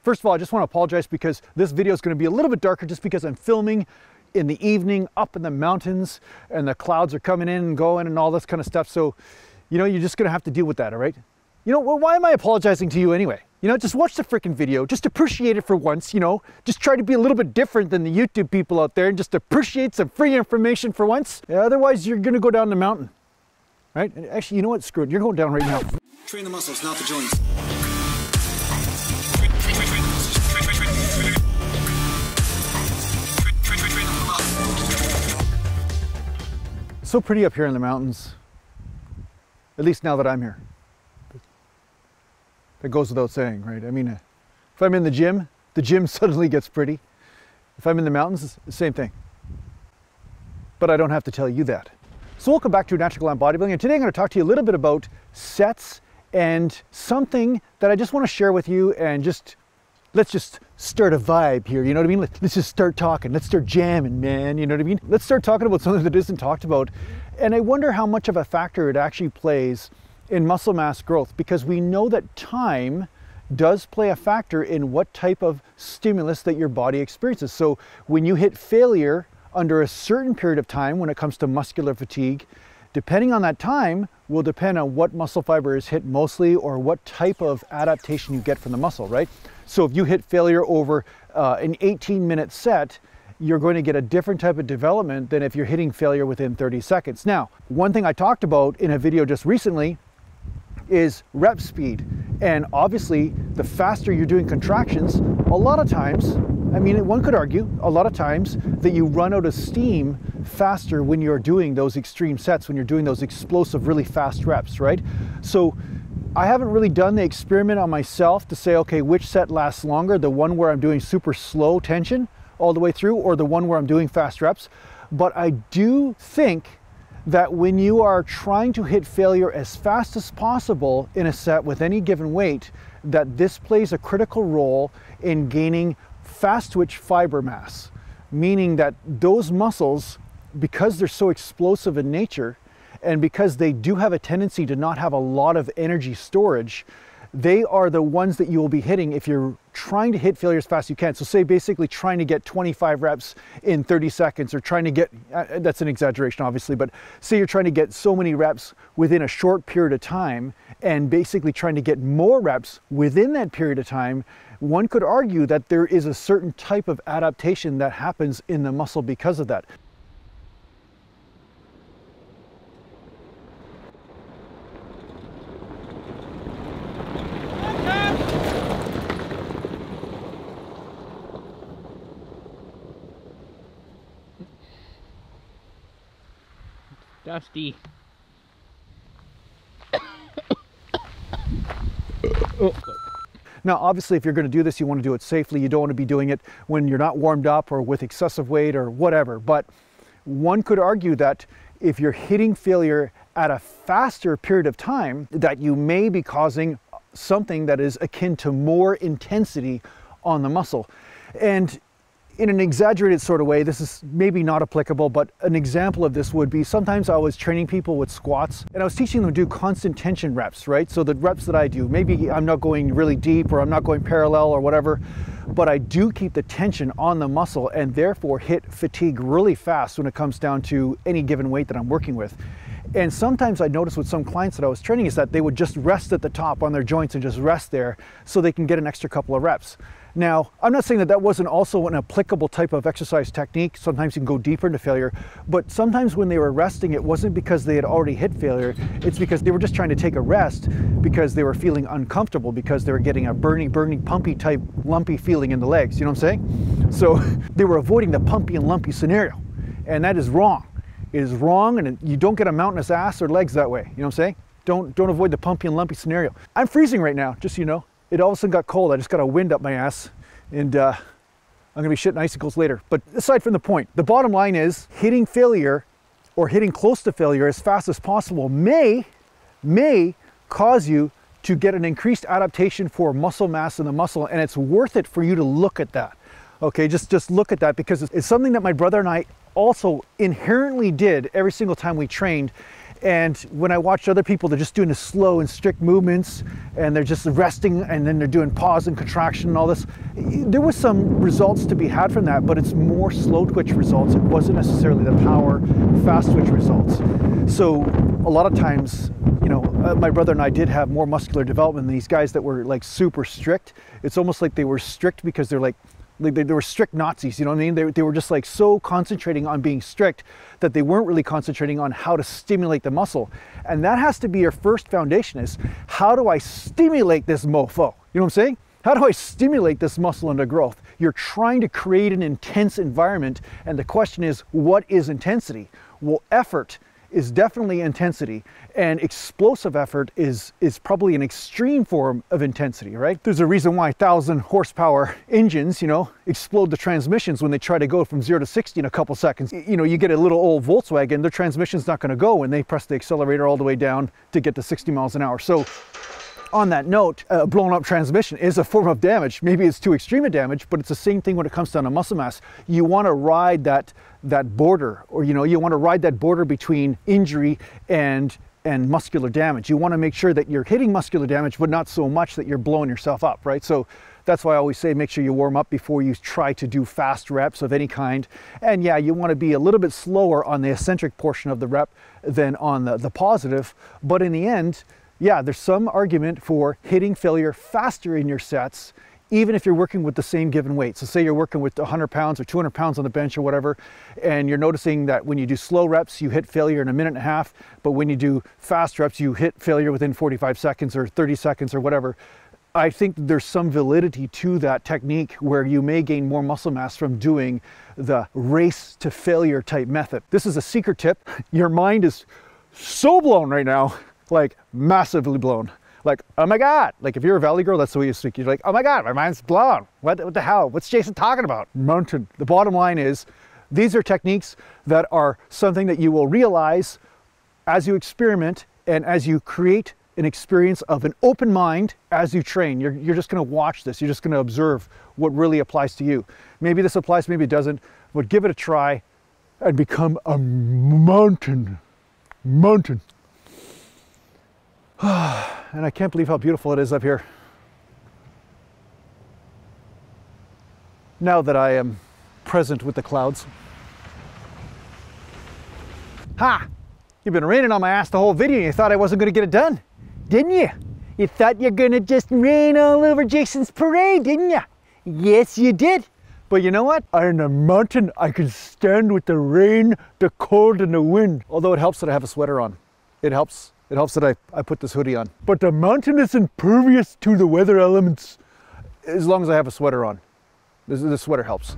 First of all, I just want to apologize because this video is going to be a little bit darker just because I'm filming in the evening up in the mountains and the clouds are coming in and going and all this kind of stuff. So, you know, you're just going to have to deal with that, all right? You know, well, why am I apologizing to you anyway? You know, just watch the freaking video, just appreciate it for once, you know, just try to be a little bit different than the YouTube people out there and just appreciate some free information for once. Otherwise, you're going to go down the mountain, right? And actually, you know what? Screw it. You're going down right now. Train the muscles, not the joints. It's so pretty up here in the mountains, at least now that I'm here. That goes without saying, right? I mean, if I'm in the gym suddenly gets pretty. If I'm in the mountains, it's the same thing. But I don't have to tell you that. So welcome back to Natural Gallant Bodybuilding, and today I'm going to talk to you a little bit about sets and something that I just want to share with you, and let's just start a vibe here, you know what I mean? Let's just start talking, let's start jamming, man, you know what I mean? Let's start talking about something that isn't talked about. And I wonder how much of a factor it actually plays in muscle mass growth, because we know that time does play a factor in what type of stimulus that your body experiences. So when you hit failure under a certain period of time when it comes to muscular fatigue, depending on that time will depend on what muscle fiber is hit mostly or what type of adaptation you get from the muscle, right? So if you hit failure over an 18-minute set, you're going to get a different type of development than if you're hitting failure within 30 seconds. Now, one thing I talked about in a video just recently is rep speed. And obviously, the faster you're doing contractions, a lot of times, I mean, one could argue a lot of times that you run out of steam faster when you're doing those extreme sets, when you're doing those explosive, really fast reps, right? So I haven't really done the experiment on myself to say, okay, which set lasts longer, the one where I'm doing super slow tension all the way through or the one where I'm doing fast reps. But I do think that when you are trying to hit failure as fast as possible in a set with any given weight, that this plays a critical role in gaining fast twitch fiber mass, meaning that those muscles, because they're so explosive in nature and because they do have a tendency to not have a lot of energy storage, they are the ones that you will be hitting if you're trying to hit failure as fast as you can. So say basically trying to get 25 reps in 30 seconds or trying to get, that's an exaggeration obviously, but say you're trying to get so many reps within a short period of time and basically trying to get more reps within that period of time, one could argue that there is a certain type of adaptation that happens in the muscle because of that. Dusty. Now, obviously, if you're going to do this, you want to do it safely. You don't want to be doing it when you're not warmed up or with excessive weight or whatever. But one could argue that if you're hitting failure at a faster period of time, that you may be causing something that is akin to more intensity on the muscle. And in an exaggerated sort of way, this is maybe not applicable, but an example of this would be sometimes I was training people with squats and I was teaching them to do constant tension reps, right? So the reps that I do, maybe I'm not going really deep or I'm not going parallel or whatever, but I do keep the tension on the muscle and therefore hit fatigue really fast when it comes down to any given weight that I'm working with. And sometimes I noticed with some clients that I was training is that they would just rest at the top on their joints and just rest there so they can get an extra couple of reps. Now, I'm not saying that that wasn't also an applicable type of exercise technique. Sometimes you can go deeper into failure, but sometimes when they were resting, it wasn't because they had already hit failure. It's because they were just trying to take a rest because they were feeling uncomfortable because they were getting a burning, pumpy type, lumpy feeling in the legs. You know what I'm saying? So they were avoiding the pumpy and lumpy scenario, and that is wrong. It is wrong, and you don't get a mountainous ass or legs that way. You know what I'm saying? Don't avoid the pumpy and lumpy scenario. I'm freezing right now, just so you know. It all of a sudden got cold. I just got a wind up my ass, and I'm gonna be shitting icicles later. But aside from the point, the bottom line is hitting failure or hitting close to failure as fast as possible may cause you to get an increased adaptation for muscle mass in the muscle, and it's worth it for you to look at that. Okay, just look at that, because it's something that my brother and I also inherently did every single time we trained. And when I watch other people, they're just doing the slow and strict movements, and they're just resting, and then they're doing pause and contraction and all this. There was some results to be had from that, but it's more slow twitch results. It wasn't necessarily the power fast twitch results. So a lot of times, you know, my brother and I did have more muscular development than these guys that were like super strict. It's almost like they were strict because they're like they were strict Nazis, you know what I mean? They were just like so concentrating on being strict that they weren't really concentrating on how to stimulate the muscle. And that has to be your first foundation, is how do I stimulate this mofo? You know what I'm saying? How do I stimulate this muscle into growth? You're trying to create an intense environment, and the question is, what is intensity? Well, effort is definitely intensity, and explosive effort is probably an extreme form of intensity, right? There's a reason why 1,000 horsepower engines, you know, explode the transmissions when they try to go from 0 to 60 in a couple seconds. You know, you get a little old Volkswagen, their transmission's not gonna go when they press the accelerator all the way down to get to 60 miles an hour. So on that note, a blown up transmission is a form of damage. Maybe it's too extreme a damage, but it's the same thing when it comes down to muscle mass. You want to ride that border, or you know, you want to ride that border between injury and muscular damage. You want to make sure that you're hitting muscular damage, but not so much that you're blowing yourself up, right? So that's why I always say make sure you warm up before you try to do fast reps of any kind. And yeah, you want to be a little bit slower on the eccentric portion of the rep than on the positive, but in the end, yeah, there's some argument for hitting failure faster in your sets, even if you're working with the same given weight. So say you're working with 100 pounds or 200 pounds on the bench or whatever, and you're noticing that when you do slow reps, you hit failure in 1.5 minutes, but when you do fast reps, you hit failure within 45 seconds or 30 seconds or whatever. I think there's some validity to that technique where you may gain more muscle mass from doing the race to failure type method. This is a secret tip. Your mind is so blown right now, like massively blown. Like, oh my God. Like if you're a valley girl, that's the way you speak. You're like, oh my God, my mind's blown. What the hell? What's Jason talking about? Mountain. The bottom line is, these are techniques that are something that you will realize as you experiment and as you create an experience of an open mind as you train. You're just gonna watch this. You're just gonna observe what really applies to you. Maybe this applies, maybe it doesn't, but give it a try and become a mountain. Mountain. And I can't believe how beautiful it is up here. Now that I am present with the clouds. Ha! You've been raining on my ass the whole video and you thought I wasn't going to get it done, didn't you? You thought you're going to just rain all over Jason's parade, didn't you? Yes, you did. But you know what? On a mountain, I can stand with the rain, the cold, and the wind. Although it helps that I have a sweater on. It helps. It helps that I put this hoodie on. But the mountain is impervious to the weather elements as long as I have a sweater on. This sweater helps.